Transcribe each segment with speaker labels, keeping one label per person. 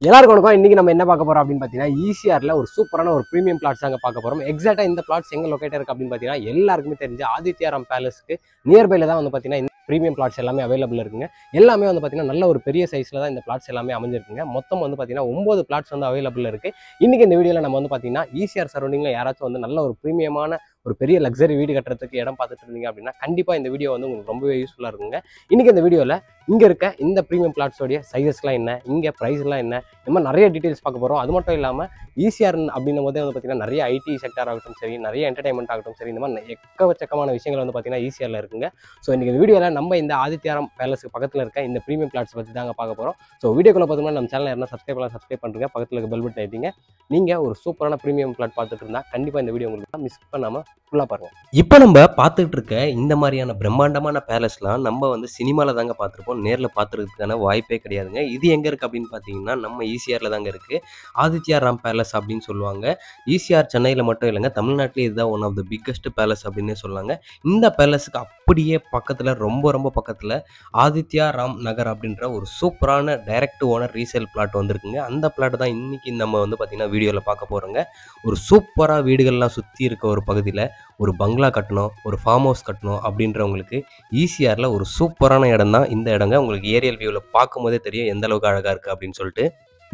Speaker 1: எல்லாருக்கும் வணக்கம். இன்னைக்கு நம்ம என்ன பார்க்க போறோம் அப்படின்னு பார்த்தீங்கன்னா, ஈசிஆர்ல ஒரு சூப்பரான ஒரு பிரீமியம் பிளாட்ஸ் அங்கே பார்க்க போறோம். எக்ஸாக்டா இந்த பிளாட்ஸ் எங்க லொக்கேட் இருக்கு அப்படின்னு பார்த்தீங்கன்னா, எல்லாருக்குமே தெரிஞ்ச ஆதித்யாராம் பேலஸ்க்கு நியர்பைல தான் வந்து பார்த்தீங்கன்னா இந்த பிரீமியம் பிளாட்ஸ் எல்லாமே அவைலபிள் இருக்குங்க. எல்லாமே வந்து பார்த்தீங்கன்னா நல்ல ஒரு பெரிய சைஸ்ல தான் இந்த பிளாட்ஸ் எல்லாமே அமைஞ்சிருக்குங்க. மொத்தம் வந்து பார்த்தீங்கன்னா 9 பிளாட்ஸ் வந்து அவைலபிள் இருக்கு. இன்னைக்கு இந்த வீடியோல நம்ம வந்து பார்த்தீங்கன்னா ஈசிஆர் சரௌண்டிங்ல யாராச்சும் வந்து நல்ல ஒரு பிரீமியமான ஒரு பெரிய லக்ஸரி வீடு கட்டுறதுக்கு இடம் பார்த்துட்டு இருந்தீங்க அப்படின்னா கண்டிப்பா இந்த வீடியோ வந்து உங்களுக்கு ரொம்பவே யூஸ்ஃபுல்லா இருக்குங்க. இன்னைக்கு இந்த வீடியோல இங்க இருக்க இந்த பிரீமியம் பிளாட்ஸோடைய சைஸஸ்லாம் என்ன, இங்க பிரைஸ்லாம் என்ன, இந்த மாதிரி நிறைய டீடைல்ஸ் பார்க்க போறோம். அது மட்டும் இல்லாம ஈசிஆர் அப்படின்னும் போதே வந்து பார்த்தீங்கன்னா நிறைய ஐடி செக்டார் ஆகட்டும் சரி, நிறைய என்டர்டைன்மெண்ட் ஆகட்டும் சரி, இந்த மாதிரி எக்கச்சக்கமான விஷயங்கள் வந்து பார்த்தீங்கன்னா ஈசிஆர்ல இருக்குங்க. ஸோ இன்னைக்கு இந்த வீடியோல நம்ம இந்த ஆதித்யாராம் பேலஸ்க்கு பக்கத்தில் இருக்க இந்த பிரீமியம் பிளாட்ஸ் பற்றி தாங்க பார்க்க போறோம். ஸோ வீடியோக்குள்ள பார்த்தீங்கன்னா நம்ம சேனல் யாரும் சப்ஸ்கிரைப் பண்ணுங்க, பக்கத்தில் இருக்க பெல் பட்டன் ஐட்டிங்க. நீங்க ஒரு சூப்பரான பிரீமியம் பிளாட் பார்த்துட்டு இருந்தா கண்டிப்பா இந்த வீடியோ உங்களுக்கு மிஸ் பண்ணாம ஃபுல்லா பாருங்க.
Speaker 2: இப்போ நம்ம பார்த்துட்டு இருக்க இந்த மாதிரியான பிரம்மாண்டமான பேலஸ்லாம் நம்ம வந்து சினிமாவில் தாங்க பார்த்துருப்போம். நேரில் பார்த்துறதுக்கான வாய்ப்பே கிடையாதுங்க. இது எங்கே இருக்குது அப்படின்னு பார்த்தீங்கன்னா நம்ம ஈசிஆரில் தாங்க இருக்குது. ஆதித்யாராம் பேலஸ் அப்படின்னு சொல்லுவாங்க. ஈசிஆர் சென்னையில் மட்டும் இல்லைங்க, தமிழ்நாட்டிலே இதுதான் one of the biggest palace அப்படின்னே சொல்லாங்க. இந்த பேலஸுக்கு அப்படியே பக்கத்தில் ரொம்ப பக்கத்தில் ஆதித்யாராம் நகர் அப்படின்ற ஒரு சூப்பரான டைரக்ட் ஓனர் ரீசேல் பிளாட் வந்திருக்குங்க. அந்த பிளாட் தான் இன்னைக்கு நம்ம வந்து பார்த்திங்கன்னா வீடியோவில் பார்க்க போகிறோங்க. ஒரு சூப்பராக வீடுகள்லாம் சுற்றி இருக்க ஒரு பகுதியில் ஒரு பங்களா கட்டணும், ஒரு ஃபார்ம் ஹவுஸ் கட்டணும் அப்படின்றவங்களுக்கு ஈசிஆரில் ஒரு சூப்பரான இடம் தான் இந்த இடங்க. உங்களுக்கு ஏரியல் வியூவில் பார்க்கும்போதே தெரியும் எந்த அளவுக்கு அழகாக இருக்குது அப்படின்னு சொல்லிட்டு.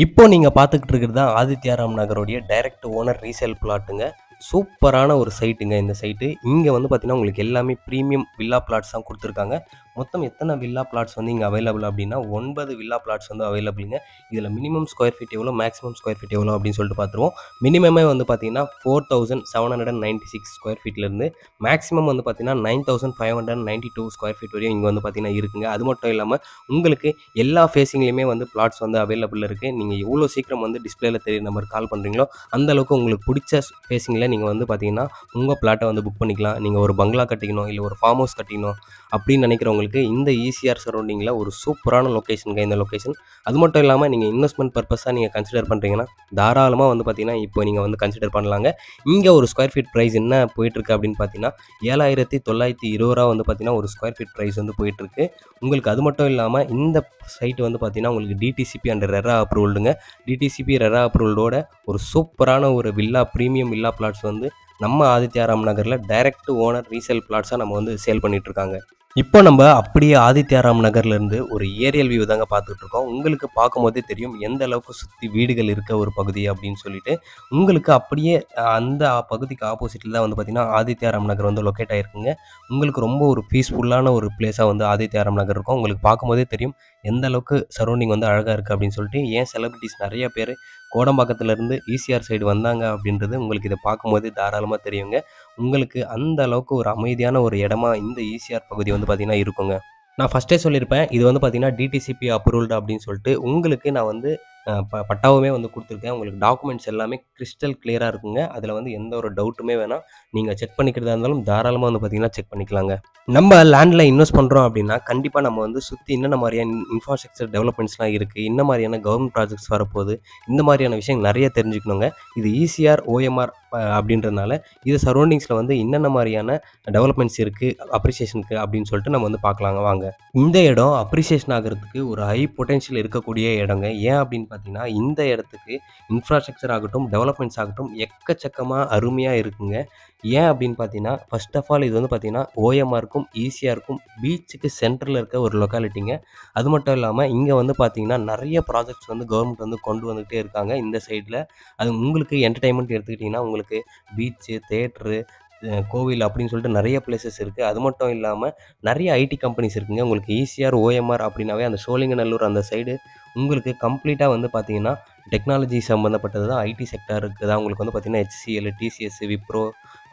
Speaker 2: இப்போ நீங்கள் பார்த்துக்கிட்டு இருக்கிறது தான் ஆதித்யாராம் நகருடைய டைரக்ட் ஓனர் ரீசேல் பிளாட்டுங்க. சூப்பரான ஒரு சைட்டுங்க இந்த சைட்டு. இங்கே வந்து பார்த்தீங்கன்னா உங்களுக்கு எல்லாமே ப்ரீமியம் வில்லா பிளாட்ஸ் தான் கொடுத்துருக்காங்க. மொத்தம் எத்தனை வில்லா பிளாட்ஸ் வந்து இங்கே அவைலபிள் அப்படின்னா 9 வில்லா பிளாட்ஸ் வந்து அவைலபிளுங்க. இதில் மினிமம் ஸ்கொயர் ஃபீட் எவ்வளோ, மேக்ஸிமம் ஸ்கொயர் ஃபீட் எவ்வளோ அப்படின்னு சொல்லிட்டு பார்த்துருவோம். மினிமமே வந்து பார்த்தீங்கன்னா 4796 ஸ்கொயர் ஃபீட்லேருந்து மேக்ஸிமம் வந்து பார்த்தீங்கன்னா 9592 ஸ்கொயர் ஃபீட் வரையும் இங்கே வந்து பார்த்தீங்கன்னா இருக்குங்க. அது மட்டும் இல்லாமல் உங்களுக்கு எல்லா ஃபேஸிங்லேயுமே வந்து பிளாட்ஸ் வந்து அவைலபிள் இருக்குது. நீங்கள் எவ்வளோ சீக்கிரம் வந்து டிஸ்பிளேல தெரியுற நம்பர் கால் பண்ணுறீங்களோ அந்தளவுக்கு உங்களுக்கு பிடிச்ச ஃபேஸிங்கில் நீங்கள் வந்து பார்த்தீங்கன்னா உங்கள் பிளாட்டை வந்து புக் பண்ணிக்கலாம். நீங்கள் ஒரு பங்களா கட்டிக்கணும், இல்லை ஒரு ஃபார்ம் ஹவுஸ் கட்டிக்கணும் அப்படின்னு நினைக்கிறவங்களுக்கு இந்த ஈசிஆர் சரௌண்டிங்கில் ஒரு சூப்பரான லொக்கேஷனுங்க இந்த லொக்கேஷன். அது மட்டும் இல்லாமல் நீங்கள் இன்வெஸ்ட்மெண்ட் பர்பஸாக நீங்கள் கன்சிடர் பண்ணுறீங்கன்னா தாராளமாக வந்து பார்த்தீங்கன்னா இப்போ நீங்கள் வந்து கன்சிடர் பண்ணலாங்க. இங்கே ஒரு ஸ்கொயர் ஃபீட் ப்ரைஸ் என்ன போயிட்டுருக்கு அப்படின்னு பார்த்தீங்கன்னா 7920 வந்து பார்த்தீங்கன்னா ஒரு ஸ்கொயர் ஃபீட் ப்ரைஸ் வந்து போயிட்டுருக்கு உங்களுக்கு. அது மட்டும் இல்லாமல் இந்த சைட்டு வந்து பார்த்தீங்கன்னா உங்களுக்கு டிடிசிபி அண்ட் ரெரா அப்ரூவல்டுங்க. டிடிசிபி ரெரா அப்ரூவல்டோட ஒரு சூப்பரான ஒரு வில்லா ப்ரீமியம் வில்லா பிளாட்ஸ் வந்து நம்ம ஆதித்யாராம் நகரில் டைரக்ட் ஓனர் ரீசேல் பிளாட்ஸாக நம்ம வந்து சேல் பண்ணிகிட்ருக்காங்க. இப்போ நம்ம அப்படியே ஆதித்யாராம் நகர்லேருந்து ஒரு ஏரியல் வியூ தாங்க பார்த்துட்டு இருக்கோம். உங்களுக்கு பார்க்கும்போதே தெரியும் எந்த அளவுக்கு சுற்றி வீடுகள் இருக்க ஒரு பகுதி அப்படின்னு சொல்லிட்டு. உங்களுக்கு அப்படியே அந்த பகுதிக்கு ஆப்போசிட்டில் தான் வந்து பார்த்திங்கன்னா ஆதித்யாராம் நகர் வந்து லொக்கேட் ஆகிருக்குங்க. உங்களுக்கு ரொம்ப ஒரு பீஸ்ஃபுல்லான ஒரு பிளேஸாக வந்து ஆதித்யாராம் நகர் இருக்கும். உங்களுக்கு பார்க்கும்போதே தெரியும் எந்த அளவுக்கு சரௌண்டிங் வந்து அழகாக இருக்குது அப்படின்னு சொல்லிட்டு. ஏன் செலிபிரிட்டிஸ் நிறைய பேர் கோடம்பாக்கத்துலேருந்து ஈசிஆர் சைடு வந்தாங்க அப்படின்றது உங்களுக்கு இதை பார்க்கும்போதே தாராளமாக தெரியுங்க. உங்களுக்கு அந்த அளவுக்கு ஒரு அமைதியான ஒரு இடமா இந்த ஈசிஆர் பகுதி வந்து பார்த்திங்கன்னா இருக்குங்க. நான் ஃபஸ்ட்டே சொல்லியிருப்பேன் இது வந்து பார்த்திங்கன்னா டிடிசிபி அப்ரூவ்டு அப்படின்னு சொல்லிட்டு. உங்களுக்கு நான் வந்து பட்டாவுமே வந்து கொடுத்துருக்கேன். உங்களுக்கு டாக்குமெண்ட்ஸ் எல்லாமே கிறிஸ்டல் கிளியராக இருக்குங்க. அதில் வந்து எந்த ஒரு டவுட்டுமே வேணாம். நீங்கள் செக் பண்ணிக்கிறதா இருந்தாலும் தாராளமாக வந்து பார்த்திங்கன்னா செக் பண்ணிக்கலாங்க. நம்ம லேண்டில் இன்வெஸ்ட் பண்ணுறோம் அப்படின்னா கண்டிப்பாக நம்ம வந்து சுற்றி என்னென்ன மாதிரியான இன்ஃப்ராஸ்ட்ரக்சர் டெவலப்மெண்ட்ஸ்லாம் இருக்குது, என்ன மாதிரியான கவர்மெண்ட் ப்ராஜெக்ட்ஸ் வரப்போகுது, இந்த மாதிரியான விஷயம் நிறைய தெரிஞ்சுக்கணுங்க. இது ஈசிஆர் ஓஎம்ஆர் அப்படின்றதுனால இது சரௌண்டிங்ஸில் வந்து என்னென்ன மாதிரியான டெவலப்மெண்ட்ஸ் இருக்குது அப்ரிசியேஷனுக்கு அப்படின்னு சொல்லிட்டு நம்ம வந்து பார்க்கலாங்க வாங்க. இந்த இடம் அப்ரிசியேஷன் ஆகிறதுக்கு ஒரு ஹை பொட்டென்ஷியல் இருக்கக்கூடிய இடங்க. ஏன் அப்படின்னு பார்த்தீங்கன்னா இந்த இடத்துக்கு இன்ஃப்ராஸ்ட்ரக்சர் ஆகட்டும், டெவலப்மெண்ட்ஸ் ஆகட்டும் எக்கச்சக்கமாக அருமையாக இருக்குங்க. ஏன் அப்படின்னு பார்த்தீங்கன்னா ஃபர்ஸ்ட் ஆஃப் ஆல் இது வந்து பார்த்தீங்கன்னா ஓஎம்ஆருக்கும் ஈசிஆருக்கும் பீச்சுக்கு சென்டரில் இருக்க ஒரு லொக்காலிட்டிங்க. அது மட்டும் இல்லாமல் இங்கே வந்து பார்த்தீங்கன்னா நிறைய ப்ராஜெக்ட்ஸ் வந்து கவர்மெண்ட் வந்து கொண்டு வந்துகிட்டே இருக்காங்க இந்த சைடில். அது உங்களுக்கு என்டர்டைன்மெண்ட் எடுத்துக்கிட்டிங்கன்னா உங்களுக்கு பீச்சு, தேட்ரு, கோவில் அப்படின்னு சொல்லிட்டு நிறைய பிளேசஸ் இருக்குது. அது மட்டும் இல்லாமல் நிறைய ஐடி கம்பெனிஸ் இருக்குங்க. உங்களுக்கு ஈசிஆர் ஓஎம்ஆர் அப்படின்னாவே அந்த சோழிங்கநல்லூர் அந்த சைடு உங்களுக்கு கம்ப்ளீட்டாக வந்து பார்த்தீங்கன்னா டெக்னாலஜி சம்மந்தப்பட்டது தான், ஐடி செக்டருக்கு தான். உங்களுக்கு வந்து பார்த்திங்கன்னா HCL, டிசிஎஸ், விப்ரோ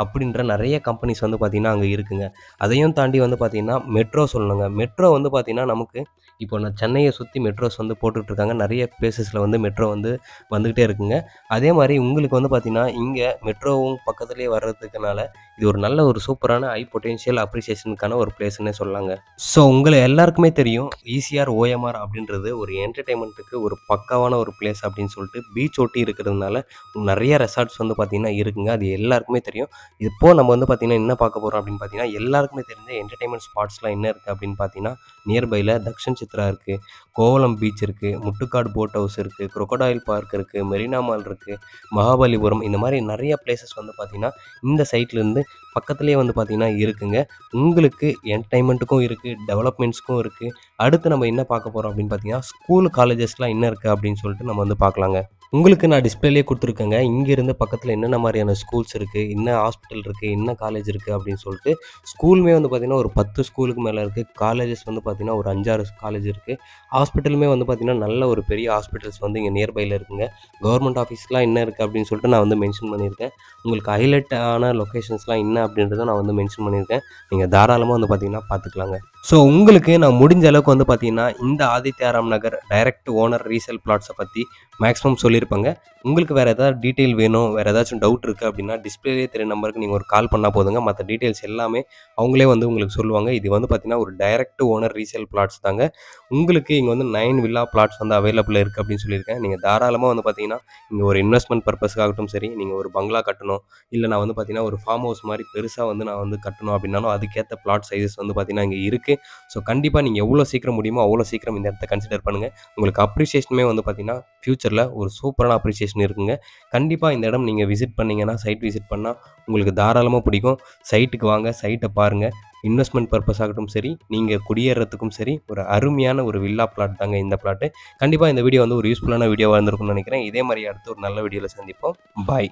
Speaker 2: அப்படின்ற நிறைய கம்பெனிஸ் வந்து பார்த்திங்கன்னா அங்கே இருக்குங்க. அதையும் தாண்டி வந்து பார்த்திங்கன்னா மெட்ரோ சொல்லணுங்க. மெட்ரோ வந்து பார்த்திங்கன்னா நமக்கு இப்போ நான் சென்னையை சுற்றி மெட்ரோஸ் வந்து போட்டுட்ருக்காங்க. நிறைய பிளேசஸில் வந்து மெட்ரோ வந்து வந்துக்கிட்டே இருக்குங்க. அதே மாதிரி உங்களுக்கு வந்து பார்த்திங்கன்னா இங்கே மெட்ரோவும் பக்கத்துலேயே வர்றதுக்குனால இது ஒரு நல்ல ஒரு சூப்பரான ஹை பொட்டென்ஷியல் அப்ரிசியேஷனுக்கான ஒரு பிளேஸ்ன்னே சொல்லலாங்க. ஸோ உங்களை எல்லாருக்குமே தெரியும் ஈசிஆர் ஓஎம்ஆர் அப்படின்றது ஒரு என்டர்டைன்மெண்ட்டுக்கு ஒரு பக்காவான ஒரு பிளேஸ் அப்படின்னு சொல்லிட்டு. பீச் ஒட்டி இருக்கிறதுனால நிறைய ரெசார்ட்ஸ் வந்து பார்த்திங்கன்னா இருக்குங்க. அது எல்லாருக்குமே தெரியும். இப்போது நம்ம வந்து பார்த்திங்கன்னா என்ன பார்க்க போகிறோம் அப்படின்னு பார்த்தீங்கன்னா எல்லாருக்குமே தெரிஞ்ச என்டர்டைன்மெண்ட் ஸ்பாட்ஸ்லாம் என்ன இருக்குது அப்படின்னு பார்த்தீங்கன்னா நியர்பையில் தக்ஷன் சித்ரா இருக்குது, கோவளம் பீச் இருக்குது, முட்டுக்காடு போட் ஹவுஸ் இருக்குது, crocodile பார்க் இருக்குது, மெரினா மால் இருக்குது, மகாபலிபுரம் இந்த மாதிரி நிறைய பிளேசஸ் வந்து பார்த்திங்கன்னா இந்த சைட்லேருந்து பக்கத்துலேயே வந்து பார்த்திங்கன்னா இருக்குங்க. உங்களுக்கு என்டர்டைன்மெண்ட்டுக்கும் இருக்குது, டெவலப்மெண்ட்ஸ்க்கும் இருக்குது. அடுத்து நம்ம என்ன பார்க்க போகிறோம் அப்படின்னு பார்த்தீங்கன்னா ஸ்கூல் காலேஜஸ்லாம் என்ன இருக்குது அப்படின்னு சொல்லிட்டு நம்ம வந்து பார்க்கலாங்க. உங்களுக்கு நான் டிஸ்பிளேலேயே கொடுத்துருக்கேங்க. இங்கேருந்து பக்கத்தில் என்னென்ன மாதிரியான ஸ்கூல்ஸ் இருக்குது, என்ன ஹாஸ்பிட்டல் இருக்குது, என்ன காலேஜ் இருக்குது அப்படின்னு சொல்லிட்டு. ஸ்கூலுமே வந்து பார்த்திங்கன்னா ஒரு 10 ஸ்கூலுக்கு மேலே இருக்குது. காலேஜஸ் வந்து பார்த்திங்கன்னா ஒரு 5, 6 காலேஜ் இருக்குது. ஹாஸ்பிட்டலுமே வந்து பார்த்திங்கன்னா நல்ல ஒரு பெரிய ஹாஸ்பிட்டல்ஸ் வந்து இங்கே நியர்பையில் இருக்குங்க. கவர்மெண்ட் ஆஃபீஸ்லாம் என்ன இருக்குது அப்படின்னு சொல்லிட்டு நான் வந்து மென்ஷன் பண்ணியிருக்கேன். உங்களுக்கு ஹைலைட்டான லொக்கேஷன்ஸ்லாம் என்ன அப்படின்றத நான் வந்து மென்ஷன் பண்ணியிருக்கேன். நீங்கள் தாராளமாக வந்து பார்த்திங்கன்னா பார்த்துக்கலாங்க. ஸோ உங்களுக்கு நான் முடிஞ்ச அளவுக்கு வந்து பார்த்திங்கன்னா இந்த ஆதித்யாராம் நகர் டைரக்ட் ஓனர் ரீசேல் பிளாட்ஸை பற்றி மேக்ஸிமம் சொல்லியிருப்பாங்க. உங்களுக்கு வேறு ஏதாவது டீட்டெயில் வேணும், வேறு ஏதாச்சும் டவுட் இருக்குது அப்படின்னா டிஸ்பிளேலேயே தெரிய நம்பருக்கு நீங்கள் ஒரு கால் பண்ணால் போதுங்க. மற்ற டீட்டெயில்ஸ் எல்லாமே அவங்களே வந்து உங்களுக்கு சொல்லுவாங்க. இது வந்து பார்த்திங்கன்னா ஒரு டைரக்ட் ஓனர் ரீசேல் பிளாட்ஸ் தாங்க. உங்களுக்கு இங்கே வந்து 9 வில்லா பிளாட்ஸ் வந்து அவைலபிள் இருக்குது அப்படின்னு சொல்லியிருக்கேன். நீங்கள் தாராளமாக வந்து பார்த்திங்கன்னா இங்கே ஒரு இன்வெஸ்ட்மெண்ட் பர்பஸ்க்காகட்டும் சரி, நீங்கள் ஒரு பங்களா கட்டணும், இல்லை நான் வந்து பார்த்திங்கன்னா ஒரு ஃபார்ம் ஹவுஸ் மாதிரி பெருசாக வந்து நான் வந்து கட்டணும் அப்படின்னாலும் அதுக்கேற்ற பிளாட் சைஸஸ் வந்து பார்த்திங்கன்னா இங்கே இருக்குது. ஸோ கண்டிப்பாக நீங்கள் எவ்வளோ சீக்கிரம் முடியுமோ அவ்வளோ சீக்கிரம் இந்த இடத்த கன்சிடர் பண்ணுங்கள். உங்களுக்கு அப்ரிசியேஷனுமே வந்து பார்த்திங்கன்னா ஃப்யூச்சரில் ஒரு சூப்பரான அப்ரிசியேஷன் இருக்குங்க. கண்டிப்பாக இந்த இடம் நீங்கள் விசிட் பண்ணிங்கன்னா, சைட் விசிட் பண்ணால் உங்களுக்கு தாராளமாக பிடிக்கும். சைட்டுக்கு வாங்க, சைட்டை பாருங்கள். இன்வெஸ்ட்மெண்ட் பர்பஸ் ஆகட்டும் சரி, நீங்கள் குடியேறதுக்கும் சரி, ஒரு அருமையான ஒரு வில்லா பிளாட் தாங்க இந்த பிளாட்டு. கண்டிப்பாக இந்த வீடியோ வந்து ஒரு யூஸ்ஃபுல்லான வீடியோவாக இருந்திருக்கும்னு நினைக்கிறேன். இதே மாதிரி அடுத்து ஒரு நல்ல வீடியோவில் சந்திப்போம். பாய்.